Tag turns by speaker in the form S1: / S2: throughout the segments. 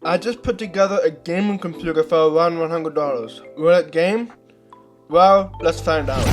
S1: I just put together a gaming computer for around $100. Will it game? Well, let's find out.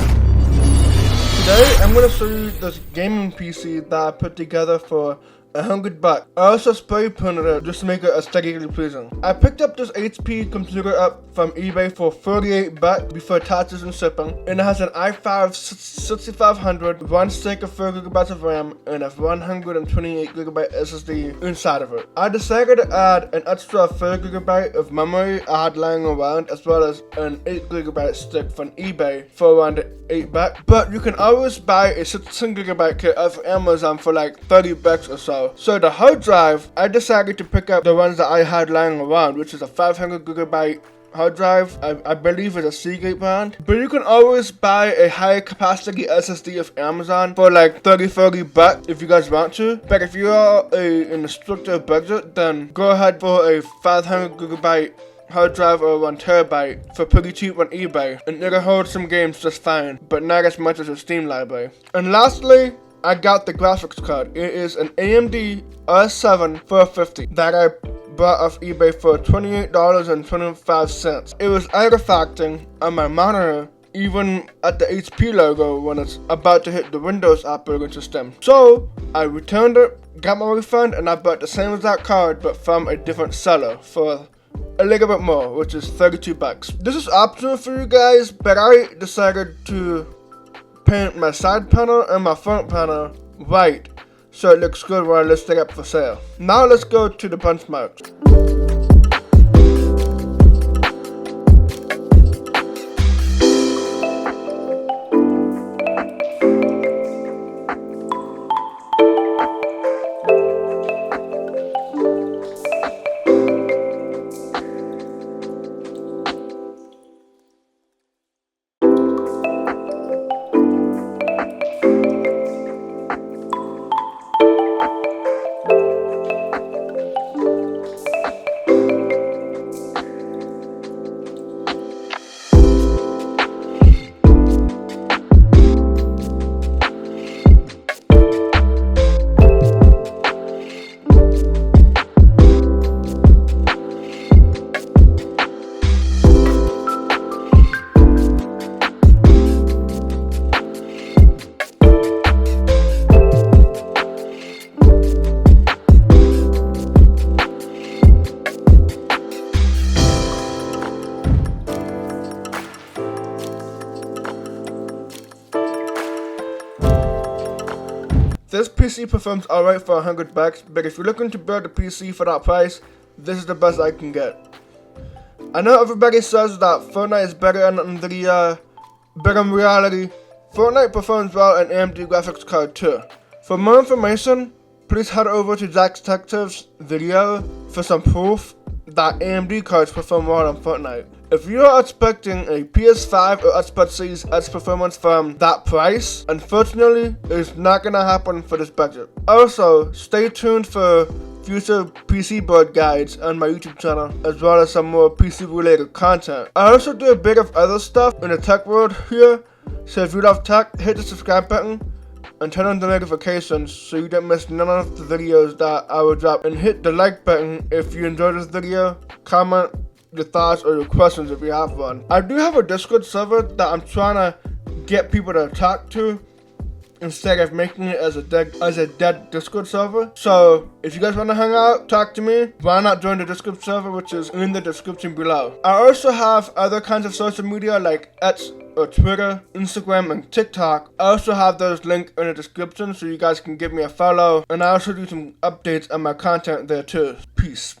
S1: Today, I'm going to show you this gaming PC that I put together for $100. I also spray painted it just to make it aesthetically pleasing. I picked up this HP computer up from eBay for $48 before taxes and shipping, and it has an i5 6500, one stick of 4GB of RAM, and a 128GB SSD inside of it. I decided to add an extra 4GB of memory I had lying around, as well as an 8GB stick from eBay for around $8. But you can always buy a 16GB kit off Amazon for like $30 or so. So the hard drive, I decided to pick up the ones that I had lying around, which is a 500GB hard drive. I believe it's a Seagate brand. But you can always buy a high capacity SSD off Amazon for like $30 if you guys want to. But if you are in a stricter budget, then go ahead for a 500GB hard drive or 1TB for pretty cheap on eBay, and it'll hold some games just fine, but not as much as a Steam library. And lastly, I got the graphics card. It is an AMD R7 450 that I bought off eBay for $28.25. It was artifacting on my monitor, even at the HP logo when it's about to hit the Windows operating system. So I returned it, got my refund, and I bought the same exact card but from a different seller for a little bit more, which is $32. This is optional for you guys, but I decided to paint my side panel and my front panel white so it looks good when I list it up for sale. Now let's go to the benchmarks. This PC performs alright for $100, but if you're looking to build a PC for that price, this is the best I can get. I know everybody says that Fortnite is better than NVIDIA, but in reality, Fortnite performs well on AMD graphics card too. For more information, please head over to Jack's Detective's video for some proof that AMD cards perform well on Fortnite. If you are expecting a PS5 or Xbox Series X performance from that price, unfortunately, it's not gonna happen for this budget. Also, stay tuned for future PC board guides on my YouTube channel, as well as some more PC related content. I also do a bit of other stuff in the tech world here, so if you love tech, hit the subscribe button and turn on the notifications so you don't miss none of the videos that I will drop, and hit the like button if you enjoyed this video. Comment your thoughts or your questions if you have one. I do have a Discord server that I'm trying to get people to talk to instead of making it as a dead Discord server. So if you guys want to hang out, talk to me, why not join the Discord server, which is in the description below. I also have other kinds of social media like X or Twitter, Instagram, and TikTok. I also have those linked in the description so you guys can give me a follow, and I also do some updates on my content there too. Peace.